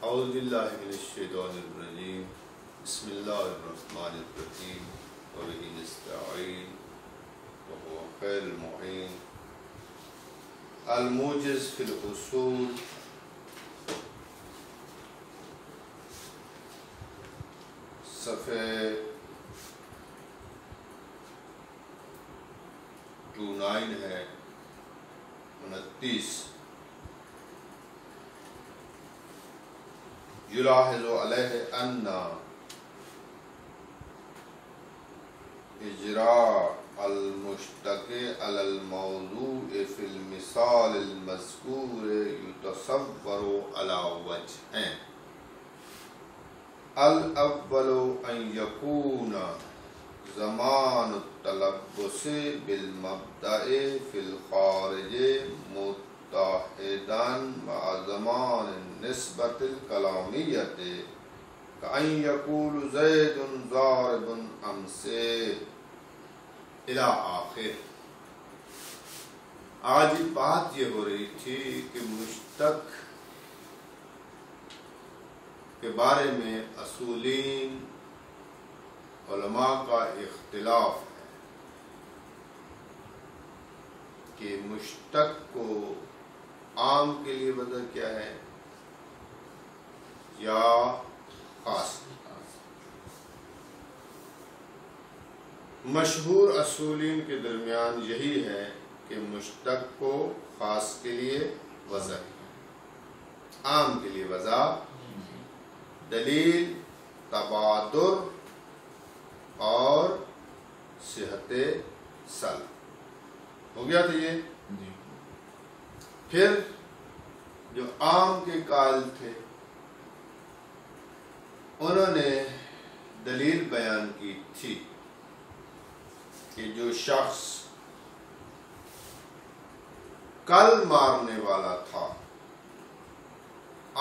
اعوذ باللہ من الشیطان الرجیم بسم اللہ الرحمن الرحیم وبہ نستعین وهو خیر المعین الموجز فی الاصول صفحہ 29 ہے 29 یلاحظ علیہ ان اجراء المشتق علی الموضوع فی المثال المذکور یتصور علی وجہین الاول ان یکون زمان التلبس بالمبدأ فی الخارج متحدا مع زمان النسبة الکلامیة کأن یقول زید ضارب امسی الی آخر۔ آج بات یہ ہو رہی تھی کہ مشتق کے بارے میں اصولین علماء کا اختلاف ہے کہ مشتق کو عام کے لیے وضع کیا ہے یا خاص۔ مشہور اصولین کے درمیان یہی ہے کہ مشتق کو خاص کے لیے وضع عام کے لیے وضع دلیل تبادر اور صحت سلب ہو گیا تھا یہ۔ پھر جو عام کے قائل تھے انہوں نے دلیل بیان کی تھی کہ جو شخص کل مارنے والا تھا،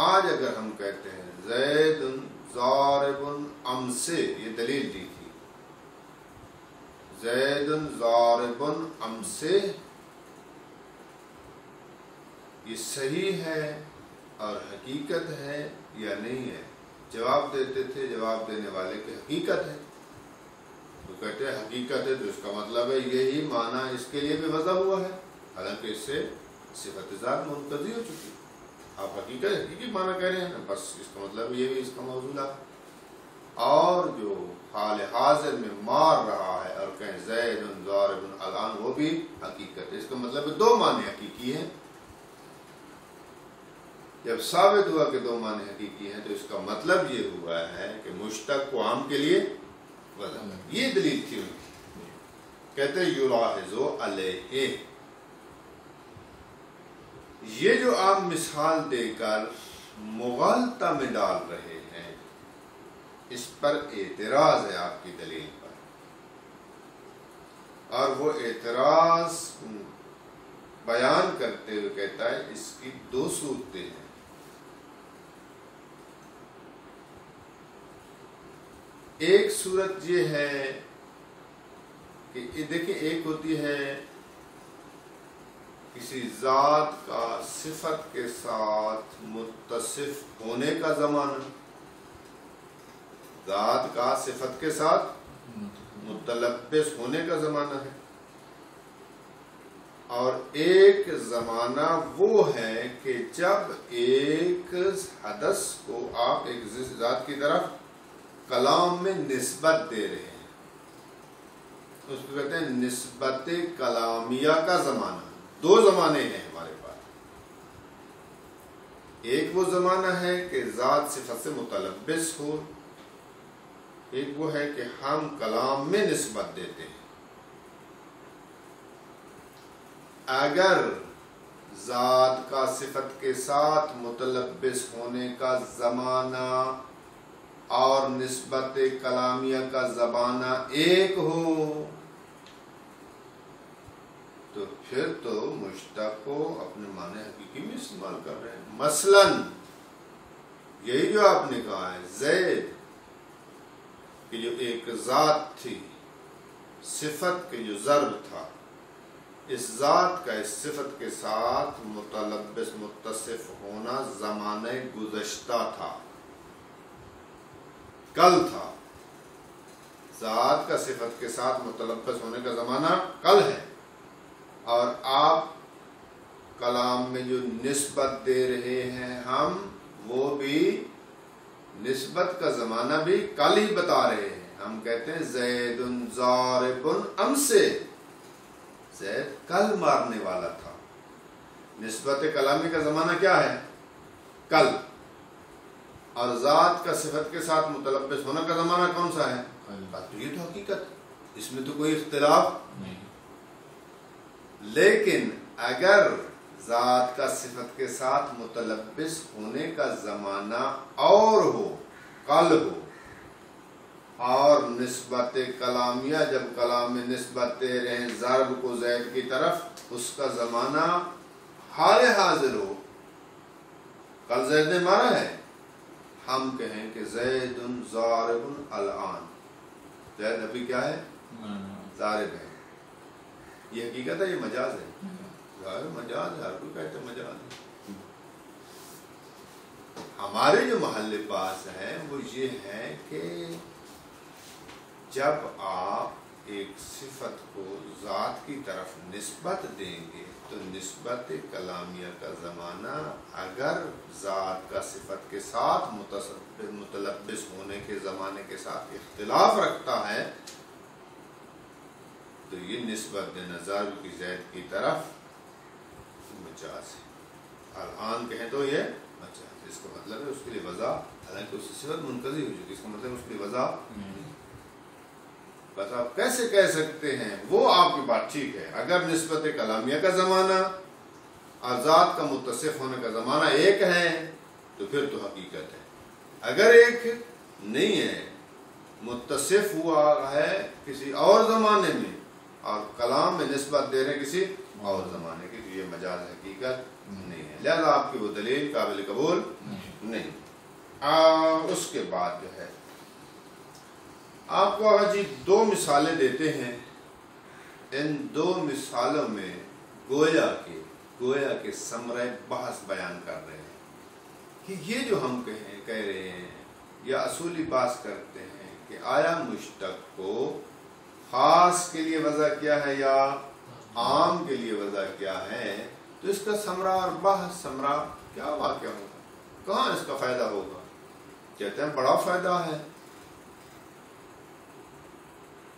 آج اگر ہم کہتے ہیں زید ضارب امسی، یہ دلیل دی تھی، زید ضارب امسی، یہ صحیح ہے اور حقیقت ہے یا نہیں ہے؟ جواب دیتے تھے جواب دینے والے کہ حقیقت ہے، تو کہتے ہیں حقیقت ہے تو اس کا مطلب ہے یہی معنی اس کے لیے بھی وضع ہوا ہے، حالانکہ اس سے صفت ذات منقضی ہو چکی۔ آپ حقیقی معنی کہہ رہے ہیں نا، بس اس کا مطلب یہ بھی اس کا موضوع ہے۔ اور جو حال حاضر میں مار رہا ہے اور کہیں زید ضارب الان، وہ بھی حقیقت ہے، اس کا مطلب دو معنی حقیقی ہیں۔ جب ثابت ہوا کہ دو معنی حقیقی ہیں تو اس کا مطلب یہ ہوا ہے کہ مشتق کو عام کے لیے وضع۔ یہ دلیل تھی ان کی۔ کہتے یلاحظ علیہ، یہ جو آپ مثال دے کر مغالطہ میں ڈال رہے ہیں، اس پر اعتراض ہے آپ کی دلیل پر، اور وہ اعتراض بیان کرتے ہوئے کہتا ہے اس کی دو صورتیں ہیں۔ ایک صورت یہ ہے کہ دیکھیں، ایک ہوتی ہے کسی ذات کا صفت کے ساتھ متصف ہونے کا زمانہ، ذات کا صفت کے ساتھ متلبس ہونے کا زمانہ ہے، اور ایک زمانہ وہ ہے کہ جب ایک حدث کو آپ ایک ذات کی طرف کلام میں نسبت دے رہے ہیں، اس کو کہتے ہیں نسبت کلامیہ کا زمانہ۔ دو زمانے ہیں ہمارے پاس، ایک وہ زمانہ ہے کہ ذات صفت سے متلبس ہو، ایک وہ ہے کہ ہم کلام میں نسبت دیتے ہیں۔ اگر ذات کا صفت کے ساتھ متلبس ہونے کا زمانہ اور نسبت کلامیہ کا زمانہ ایک ہو تو پھر تو مشتق کو اپنے معنی حقیقی میں استعمال کر رہے ہیں۔ مثلا یہی جو آپ نے کہا ہے زید، کہ جو ایک ذات تھی، صفت کے جو ضرب تھا، اس ذات کا اس صفت کے ساتھ متلبس متصف ہونا زمانہ گزشتہ تھا، کل تھا۔ ذات کا صفت کے ساتھ متلبس ہونے کا زمانہ کل ہے، اور آپ کلام میں جو نسبت دے رہے ہیں ہم، وہ بھی نسبت کا زمانہ بھی کل ہی بتا رہے ہیں۔ ہم کہتے ہیں زید ضارب امسے، زید کل مارنے والا تھا۔ نسبت کلامی کا زمانہ کیا ہے؟ کل۔ اور ذات کا صفت کے ساتھ متلبس ہونے کا زمانہ کون سا ہے؟ تو یہ تو حقیقت، اس میں تو کوئی اختلاف نہیں۔ لیکن اگر ذات کا صفت کے ساتھ متلبس ہونے کا زمانہ اور ہو، کل ہو، اور نسبت کلامیہ جب کلام میں نسبت دے رہے ہیں ضرب کو زید کی طرف، اس کا زمانہ حال حاضر ہو، کل زید نے مارا ہے، ہم کہیں کہ زید ضارب الآن، زید ابھی کیا ہے؟ ضارب ہے۔ یہ حقیقت ہے، یہ مجاز ہے؟ ظاہر مجاز ہے، ہر کوئی کہتے ہیں مجاز ہے۔ ہمارے جو محل پاس ہے وہ یہ ہے کہ جب آپ ایک صفت کو ذات کی طرف نسبت دیں گے تو نسبت کلامیہ کا زمانہ اگر ذات کا صفت کے ساتھ متلبس ہونے کے زمانے کے ساتھ اختلاف رکھتا ہے تو یہ نسبت نظر کی زید کی طرف مجاز ہے۔ الآن کہیں تو یہ مجاز، اس کا مطلب ہے اس کے لیے وضع، حالانکہ اس کی صفت منقضی ہو چکی، اس کا مطلب اس کے لیے وضع بس آپ کیسے کہہ سکتے ہیں؟ وہ آپ کی بات ٹھیک ہے، اگر نسبت کلامیہ کا زمانہ اور ذات کا متصف ہونے کا زمانہ ایک ہے تو پھر تو حقیقت ہے۔ اگر ایک نہیں ہے، متصف ہوا ہے کسی اور زمانے میں اور کلام میں نسبت دے رہے کسی اور زمانے کی، تو یہ مجاز حقیقت نہیں ہے، لہذا آپ کی وہ دلیل قابل قبول نہیں۔ اس کے بعد جو ہے آپ کو آج دو مثالیں دیتے ہیں، ان دو مثالوں میں گویا کہ ثمرہ بحث بیان کر رہے ہیں کہ یہ جو ہم کہہ رہے ہیں یا اصولی بات کرتے ہیں کہ آیا مشتق کو خاص کے لیے وضع کیا ہے یا عام کے لیے وضع کیا ہے، تو اس کا ثمرہ اور بحث ثمرہ کیا واقع ہوگا، کہاں اس کا فائدہ ہوگا؟ کہتے ہیں بڑا فائدہ ہے۔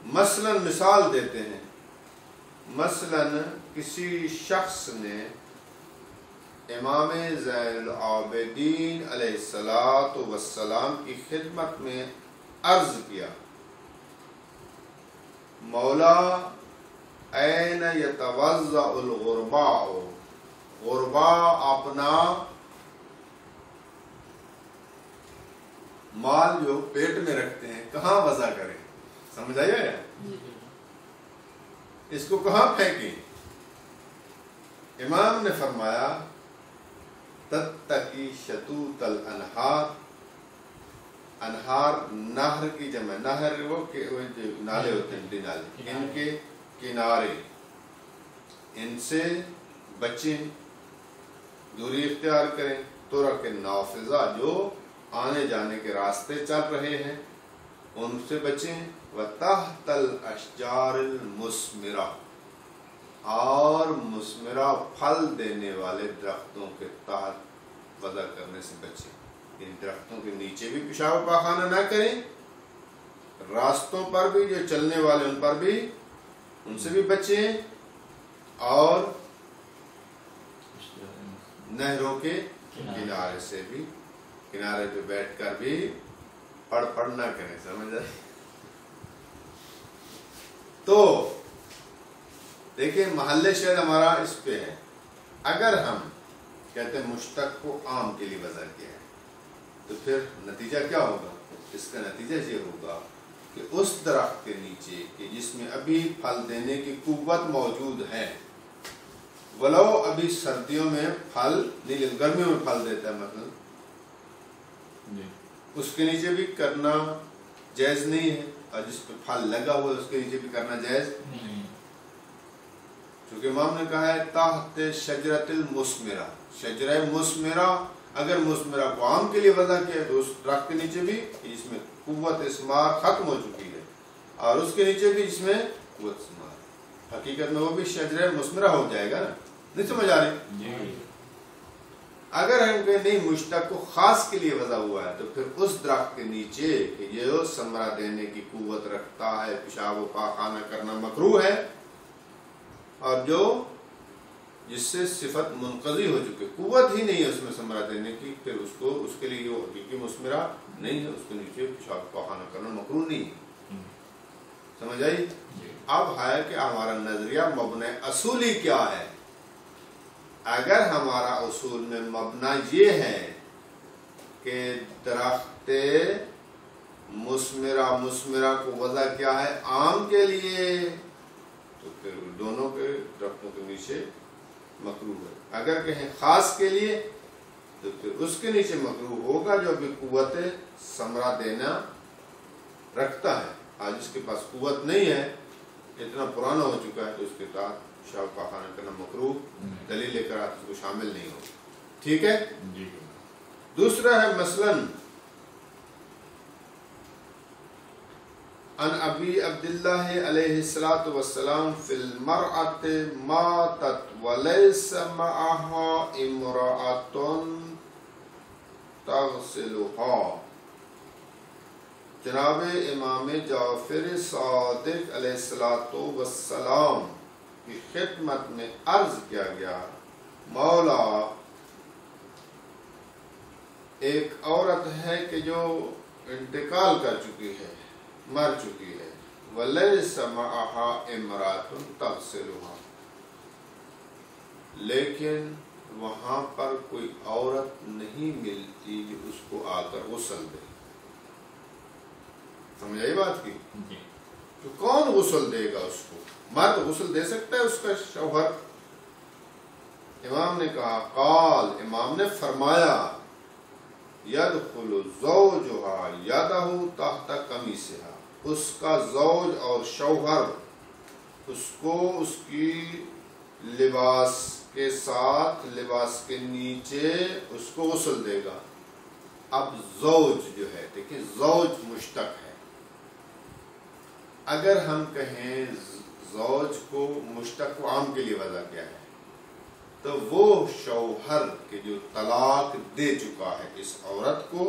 مثلا مثال دیتے ہیں، مثلا کسی شخص نے امام زین العابدین علیہ السلام کی خدمت میں عرض کیا، مولا این یتوضع الغرباء، غرباء اپنا مال جو پیٹ میں رکھتے ہیں کہاں وضع کریں؟ سمجھ آیا ہے؟ اس کو کہاں پھینکیں؟ امام نے فرمایا تتقی شتوت الانہار، انہار نہر کی جمع، نہر وہ نالے ہوتے ہیں، نالے، ان کے کنارے، ان سے بچیں، دوری اختیار کریں، طرق نافذہ جو آنے جانے کے راستے چل رہے ہیں ان سے بچیں، وَتَحْتَ الْأَشْجَارِ الْمُثْمِرَةِ، اور مثمرہ پھل دینے والے درختوں کے تحت وضع کرنے سے بچیں۔ ان درختوں کے نیچے بھی پیشاب پاخانہ نہ کریں، راستوں پر بھی جو چلنے والے ان پر بھی، ان سے بھی بچیں، اور نہروں کے کنارے سے بھی، کنارے پہ بیٹھ کر بھی پڑھ نہ کریں۔ سمجھ آئے؟ تو دیکھیں محل شاید ہمارا اس پہ ہے، اگر ہم کہتے ہیں مشتق کو عام کے لیے وضع کیا ہے تو پھر نتیجہ کیا ہوگا؟ اس کا نتیجہ یہ ہوگا کہ اس درخت کے نیچے کہ جس میں ابھی پھل دینے کی قوت موجود ہے، ولو ابھی سردیوں میں پھل نہیں، گرمیوں میں پھل دیتا ہے مثلا، اس کے نیچے بھی کرنا جائز نہیں ہے، اور جس پہ پھل لگا ہوا ہے اس کے نیچے بھی کرنا جائز نہیں، چونکہ امام نے کہا ہے تحت شجرۃ المثمرہ، شجرہ مثمرہ، اگر مثمرہ کو عام کے لیے وضع کیا تو اس درخت کے نیچے بھی اس میں قوت اسمار ختم ہو چکی ہے، اور اس کے نیچے بھی اس میں قوت اسمار، حقیقت میں وہ بھی شجرہ مثمرہ ہو جائے گا نا، نہیں سمجھ آ رہی؟ اگر ہم کہیں نہیں مشتق کو خاص کے لیے وضع ہوا ہے تو پھر اس درخت کے نیچے کہ یہ ثمرہ دینے کی قوت رکھتا ہے، پیشاب و پاخانہ کرنا مکروہ ہے، اور جو جس سے صفت منقضی ہو چکی، قوت ہی نہیں ہے اس میں ثمرہ دینے کی، پھر اس کے لیے وہ حقیقی مثمرہ نہیں ہے، اس کے نیچے پیشاب پاخانہ کرنا مکروہ نہیں ہے۔ سمجھ آئی؟ اب ہے کہ ہمارا نظریہ مبنی اصولی کیا ہے؟ اگر ہمارا اصول میں مبنی یہ ہے کہ درخت مثمرہ کو وضع کیا ہے عام کے لیے، تو پھر دونوں کے درختوں کے نیچے مکروہ ہے۔ اگر کہیں خاص کے لیے تو پھر اس کے نیچے مکروہ ہوگا جو بھی قوت ثمرہ دینا رکھتا ہے۔ آج اس کے پاس قوت نہیں ہے، اتنا پرانا ہو چکا ہے، تو اس کے تحت پیشاب پاخانہ کرنا مکروہ، دلیل لے کر آپ اس کو شامل نہیں ہو۔ ٹھیک ہے؟ دوسرا ہے مثلاً ان ابی عبداللہ علیہ السلام فی المرأة ماتت ولیس معها امرأة تغسلها، جناب امام جعفر صادق علیہ السلام کی خدمت میں عرض کیا گیا، مولا ایک عورت ہے کہ جو انتقال کر چکی ہے، مر چکی ہے، وَلَيْسَ مَعَهَا امْرَأَةٌ تَغْسِلُهَا، لیکن وہاں پر کوئی عورت نہیں ملتی جو اس کو آ کر غسل دے۔ سمجھ آئی بات کی؟ تو کون غسل دے گا اس کو؟ مرد غسل دے سکتا ہے اس کا شوہر؟ امام نے کہا قال، امام نے فرمایا یدخل زوجها یدہ تحت قمیصها، اس کا زوج اور شوہر اس کو اس کی لباس کے ساتھ، لباس کے نیچے اس کو غسل دے گا۔ اب زوج جو ہے، دیکھیں زوج مشتق ہے، اگر ہم کہیں زوج کو مشتق کو عام کے لیے وضع کیا ہے تو وہ شوہر کے جو طلاق دے چکا ہے اس عورت کو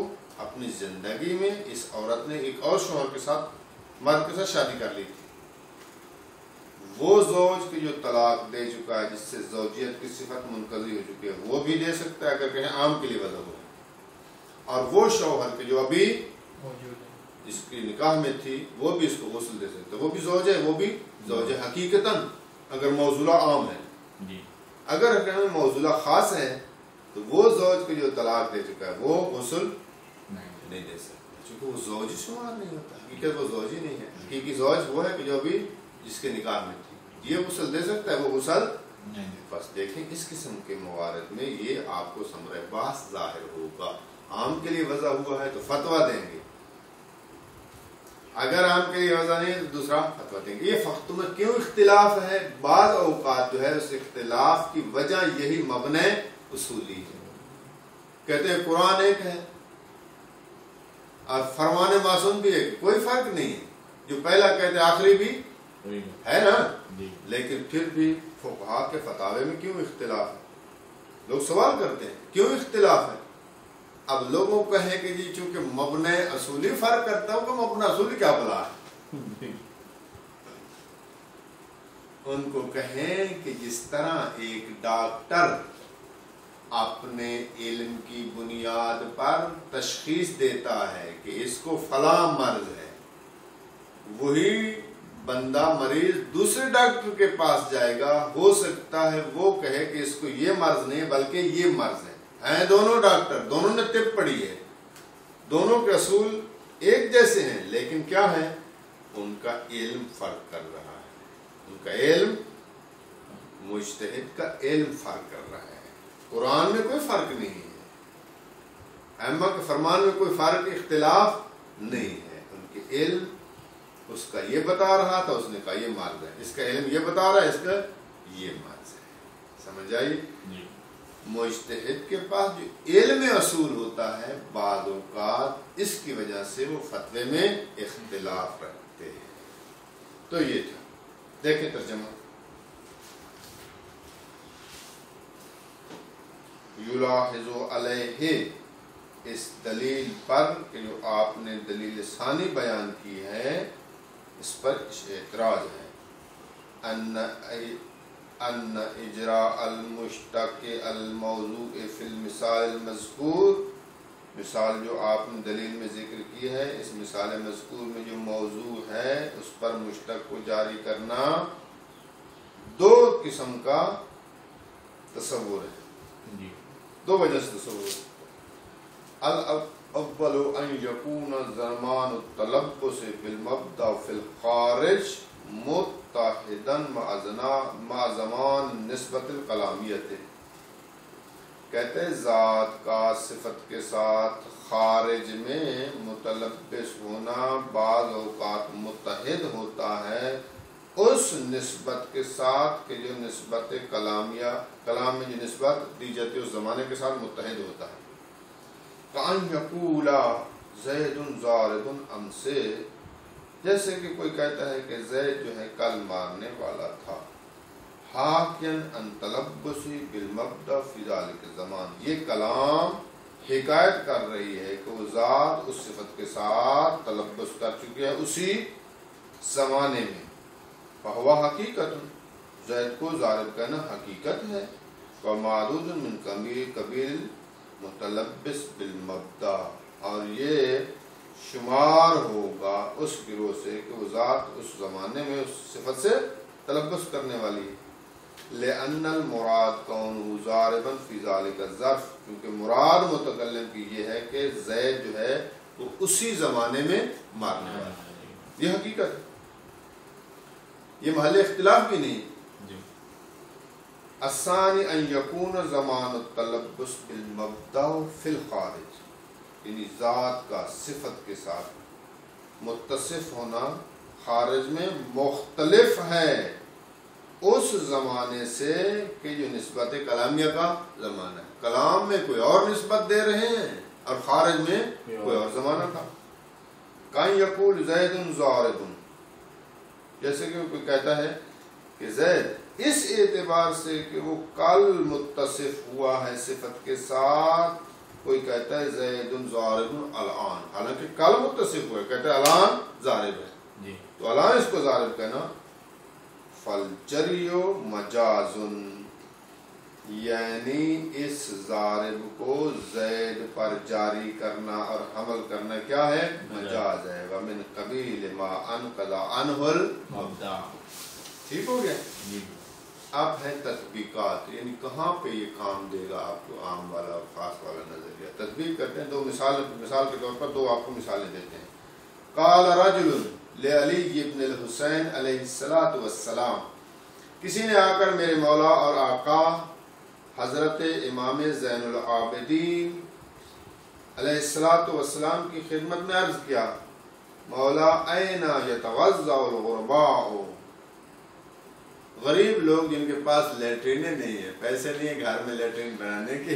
اپنی زندگی میں، اس عورت نے ایک اور شوہر کے ساتھ، مرد کے ساتھ شادی کر لی تھی، وہ زوج کی جو طلاق دے چکا ہے جس سے زوجیت کی صفت منقضی ہو چکی ہے وہ بھی دے سکتا ہے اگر کہیں عام کے لیے وضع ہو، اور وہ شوہر کے جو ابھی جس کی نکاح میں تھی وہ بھی اس کو غسل دے سکتا ہے، وہ بھی زوج ہے، وہ بھی زوج ہے حقیقتاً اگر موضوعہ عام ہے۔ اگر کہیں موضوعہ خاص ہے تو وہ زوج کو جو طلاق دے چکا ہے وہ غسل نہیں دے سکتا، چونکہ وہ زوج ہی شمار نہیں ہوتا، حقیقت وہ زوج ہی نہیں ہے، حقیقی زوج وہ ہے کہ جو ابھی جس کے نکاح میں تھی، یہ غسل دے سکتا ہے، وہ غسل نہیں۔ بس دیکھیں اس قسم کے موارد میں یہ آپ کو ثمرہ بحث ظاہر ہوگا، عام کے لیے وضع ہوا ہے تو فتویٰ دیں گے، اگر عام کے لیے وضع نہیں ہے تو دوسرا فتویٰ دیں گے۔ یہ فقط میں کیوں اختلاف ہے؟ بعض اوقات جو ہے اس اختلاف کی وجہ یہی مبنی اصولی ہے، کہتے ہیں قرآن ایک ہے اور فرمان معصوم بھی ہے، کوئی فرق نہیں ہے، جو پہلا کہتے ہیں آخری بھی ہے نا، لیکن پھر بھی فقہا کے فتاوے میں کیوں اختلاف ہے؟ لوگ سوال کرتے ہیں کیوں اختلاف ہے؟ اب لوگوں کو کہیں کہ جی چونکہ مبنی اصولی فرق کرتا ہوں کہ مبنی اصولی کیا بلا ہے، ان کو کہیں کہ جس طرح ایک ڈاکٹر اپنے علم کی بنیاد پر تشخیص دیتا ہے کہ اس کو فلاں مرض ہے، وہی بندہ مریض دوسرے ڈاکٹر کے پاس جائے گا، ہو سکتا ہے وہ کہے کہ اس کو یہ مرض نہیں بلکہ یہ مرض ہے، ہیں دونوں ڈاکٹر، دونوں نے طب پڑھی ہے، دونوں کے اصول ایک جیسے ہیں، لیکن کیا ہے ان کا علم فرق کر رہا ہے، ان کا علم، مجتہد کا علم فرق کر رہا ہے۔ قرآن میں کوئی فرق نہیں ہے، ائمہ کے فرمان میں کوئی فرق اختلاف نہیں ہے، ان کے علم اس کا یہ بتا رہا تھا، اس نے کہا یہ مرض ہے، اس کا علم یہ بتا رہا ہے، اس کا یہ مرض ہے. سمجھ آئی؟ مجتہد کے پاس جو علم اصول ہوتا ہے بعض اوقات اس کی وجہ سے وہ فتوے میں اختلاف رکھتے ہیں. تو یہ تھا. دیکھیں ترجمہ. یلاحظ علیہ، اس دلیل پر کہ جو آپ نے دلیل ثانی بیان کی ہے اس پر اعتراض ہے. ان اجراء المشتق الموضوع فی المثال المذکور، مثال جو آپ نے دلیل میں ذکر کی ہے اس مثال مذکور میں جو موضوع ہے اس پر مشتق کو جاری کرنا دو قسم کا تصور ہے. دو وجہ سے تصور ہے. الاول ان یکون زمان التلبس بالمبدا فی الخارج متحدا مع زمان نسبت الکلامیت. کہتے ہیں ذات کا صفت کے ساتھ خارج میں متلبس ہونا بعض اوقات متحد ہوتا ہے اس نسبت کے ساتھ کہ جو نسبت کلامیہ، کلام میں جو نسبت دی جاتی ہے اس زمانے کے ساتھ متحد ہوتا ہے. کان یقولا زید ضارب امس، جیسے کہ کوئی کہتا ہے کہ زید جو ہے کل مارنے والا تھا. حاکین ان تلبسی بالمبدا فی ذلک الزمان، یہ کلام حکایت کر رہی ہے کہ وہ ذات اس صفت کے ساتھ تلبس کر چکی ہے اسی زمانے میں. فہو حقیقت، زید کو ضارب کہنا حقیقت ہے. ومعدود من قبیل متلبس بالمبدا، اور یہ شمار ہوگا اس گروہ سے کہ وہ ذات اس زمانے میں اس صفت سے تلبس کرنے والی ہے. لأن المراد کون ضاربا فی ذلک الظرف، کیونکہ مراد متکلم کی یہ ہے کہ زید جو ہے وہ اسی زمانے میں مارنے والا ہے. یہ حقیقت ہے، یہ محل اختلاف بھی نہیں. الثانی ان یکون زمان التلبس بالمبدا فی الخارج، یعنی ذات کا صفت کے ساتھ متصف ہونا خارج میں مختلف ہے اس زمانے سے کہ جو نسبت کلامیہ کا زمانہ ہے. کلام میں کوئی اور نسبت دے رہے ہیں اور خارج میں کوئی اور زمانہ تھا. کان یقول زید ضارب، جیسے کہ کوئی کہتا ہے کہ زید اس اعتبار سے کہ وہ کل متصف ہوا ہے صفت کے ساتھ، کوئی کہتا ہے زید ضارب الان، حالانکہ کل متصف ہوا ہے، کہتا ہے الان ضارب ہے. تو الان اس کو ضارب کہنا. فالجریو مجازن، یعنی اس ضارب کو زید پر جاری کرنا اور حمل کرنا کیا ہے؟ مجاز ہے. ومن قبیل ما انقض عنہ المبدا. ٹھیک ہو گیا. اب ہے تطبیقات، یعنی کہاں پہ یہ کام دے گا آپ کو عام والا اور خاص والا نظریہ. تطبیق کرتے ہیں. دو مثال کے طور پر دو آپ کو مثالیں دیتے ہیں. قال رجل لعلی ابن الحسین علیہ السلام، کسی نے آ کر میرے مولا اور آقا حضرت امام زین العابدین علیہ السلام کی خدمت میں عرض کیا، مولا این یتوضا الغرباء، غریب لوگ جن کے پاس لیٹرینیں نہیں ہیں، پیسے نہیں ہیں گھر میں لیٹرین بنانے کے،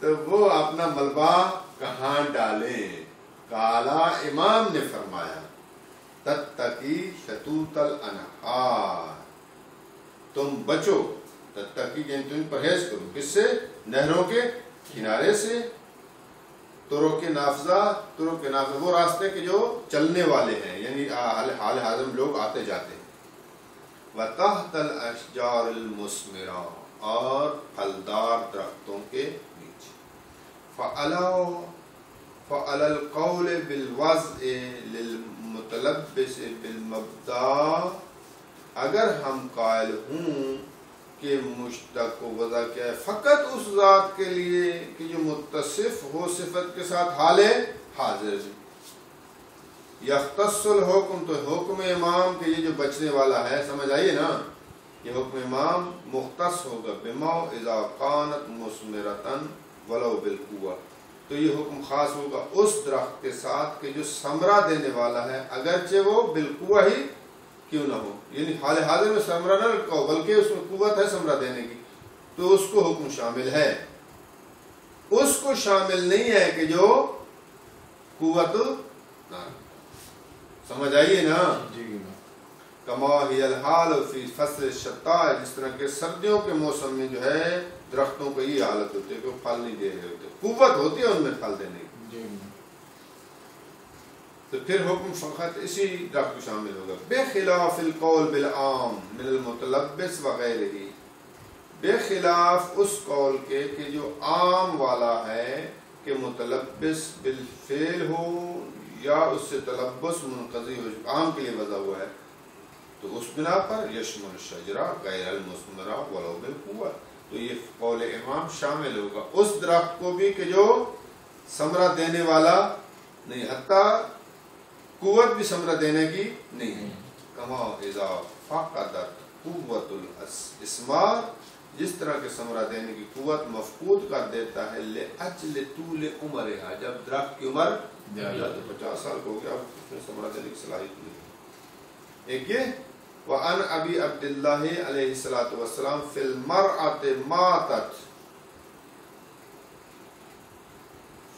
تو وہ اپنا ملبہ کہاں ڈالیں؟ کالا، امام نے فرمایا، تتقی شطوط الانہار، تم بچو، تتقی یعنی تم پرہیز کرو، کس سے؟ نہروں کے کنارے سے. طرق نافذہ وہ راستے کے جو چلنے والے ہیں، یعنی حال حاضر لوگ آتے جاتے ہیں. وتحت الاشجار المثمرہ، اور پھلدار درختوں کے نیچے. فعلی القول بالوضع للمتلبس بالمبدا، اگر ہم قائل ہوں کہ مشتق کو وضع کیا ہے فقط اس ذات کے لیے کہ جو متصف ہو صفت کے ساتھ حال حاضر ہے. یختص الحکم، تو حکم امام کہ یہ جو بچنے والا ہے، سمجھ آئیے نا، یہ حکم امام مختص ہوگا بما اذا کانت مثمرۃ ولو بالقوہ، تو یہ حکم خاص ہوگا اس درخت کے ساتھ کہ جو ثمرہ دینے والا ہے اگرچہ وہ بالقوہ ہی کیوں نہ ہو، یعنی حال حاضر میں ثمرہ نہ رکھو بلکہ اس میں قوت ہے ثمرہ دینے کی، تو اس کو حکم شامل ہے۔ اس کو شامل نہیں ہے کہ جو قوت نہ، سمجھ آئیے نا؟ کما ہی الحال فی فصل الشتاء، جس طرح کے سردیوں کے موسم میں جو ہے درختوں کو یہ حالت ہوتی ہے کہ وہ پھل نہیں دے رہے ہوتے، قوت ہوتی ہے ان میں پھل دینے کی، تو پھر حکم فقط اسی درخت کو شامل ہوگا۔ بخلاف القول بالعام من المتلبس وغیرہ، بے خلاف اس قول کے کہ جو عام والا ہے کہ متلبس بالفعل ہو یا اس سے تلبس منقضی ہو، عام کے لیے وضع ہوا ہے، تو اس بنا پر یشمل الشجرہ غیر المثمرہ ولو بالقوہ، تو یہ قول امام شامل ہوگا اس درخت کو بھی کہ جو ثمرہ دینے والا نہیں، حتیٰ قوت بھی ثمرہ دینے کی نہیں ہے۔ کما اذا فقدت قوت الاسمار، جس طرح کے ثمرہ دینے کی قوت مفقود کر دیتا ہے لأجل طول عمرها، جب درخت کی عمر 50 سال کو ہو گیا اب اس میں ثمرہ دینے کی صلاحیت نہیں۔ ایک یہ وعن ابی عبداللہ علیہ السلام فی المرأة ماتت،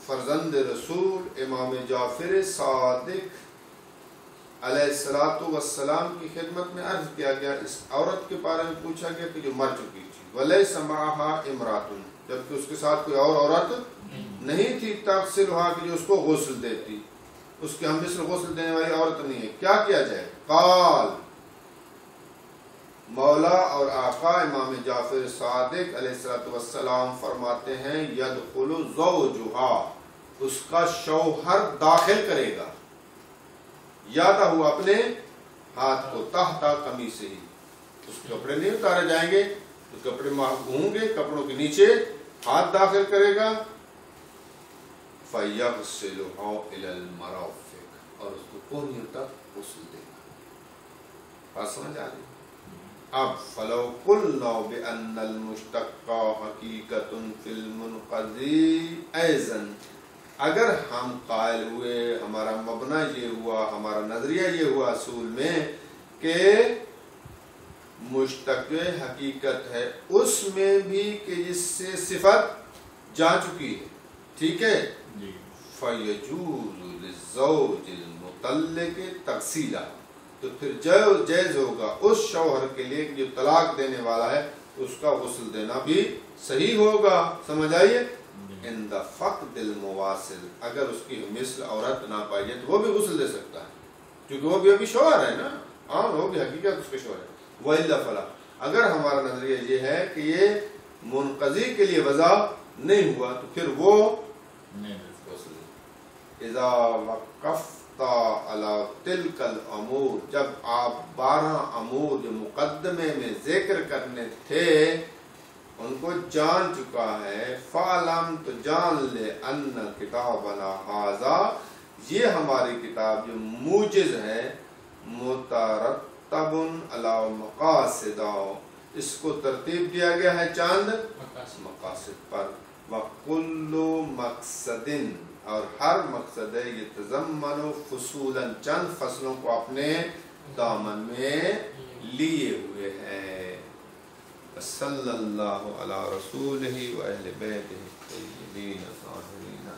فرزند رسول امام جعفر صادق علیہ السلام کی خدمت میں عرض کیا گیا، اس عورت کے بارے میں پوچھا گیا کہ جو مر چکی تھی، ولیس معها امرأة، جبکہ اس کے ساتھ کوئی اور عورت نہیں تھی، تغسلها کہ جو اس کو غسل دیتی، اس کے ہم مثل غسل دینے والی عورت نہیں ہے، کیا کیا جائے؟ قال، مولا اور آقا امام جعفر صادق علیہ السلام فرماتے ہیں یدخل زوجها، اس کا شوہر داخل کرے گا، یادا ہوا اپنے ہاتھ کو تحت قمیص ہی، اس کے کپڑے نہیں اتارے جائیں گے، تو کپڑے ہوں گے، کپڑوں کے نیچے ہاتھ داخل کرے گا، فَيَغْسِلُهَا إِلَى الْمَرَافِقِ، اور اس کو کونیوں تک غسل دے گا۔ بات سمجھ آ رہی؟ اب فلو قلنا بأن المشتق حقیقت فی المنقضی ایزن، اگر ہم قائل ہوئے، ہمارا مبنی یہ ہوا، ہمارا نظریہ یہ ہوا اصول میں کہ مشتق حقیقت ہے اس میں بھی کہ جس سے صفت جا چکی ہے، ٹھیک ہے، فَيَجُوزُ لِلزَّوْجِ الْمُطَلِّقِ تَغْسِيلًا، تو پھر جائز ہوگا اس شوہر کے لیے جو طلاق دینے والا ہے اس کا غسل دینا بھی صحیح ہوگا، سمجھ آئیے؟ عند فقد المواصل، اگر اس کی مثل عورت نہ پائی جائے تو وہ بھی غسل دے سکتا ہے، کیونکہ وہ بھی ابھی شوہر ہے نا، ہاں وہ بھی حقیقت اس کے شوہر ہے۔ وَإِلَّا فَلَا، اگر ہمارا نظریہ یہ ہے کہ یہ منقضی کے لیے وضع نہیں ہوا تو پھر وہ غسل۔ اذا وقفت علی تلک الامور، جب آپ 12 امور جو مقدمے میں ذکر کرنے تھے ان کو جان چکا ہے، فعلم، تو جان لے، ان کتابنا ھذا، یہ ہماری کتاب جو موجز ہے، مترتب علی مقاصد، اس کو ترتیب دیا گیا ہے چند مقاصد پر، وکل مقصد، اور ہر مقصد ہے یتضمن فصولا، چند فصلوں کو اپنے دامن میں لیے ہوئے ہیں۔ صلی اللہ علی رسولہ و اہل بیتہ الطیبین الطاہرین۔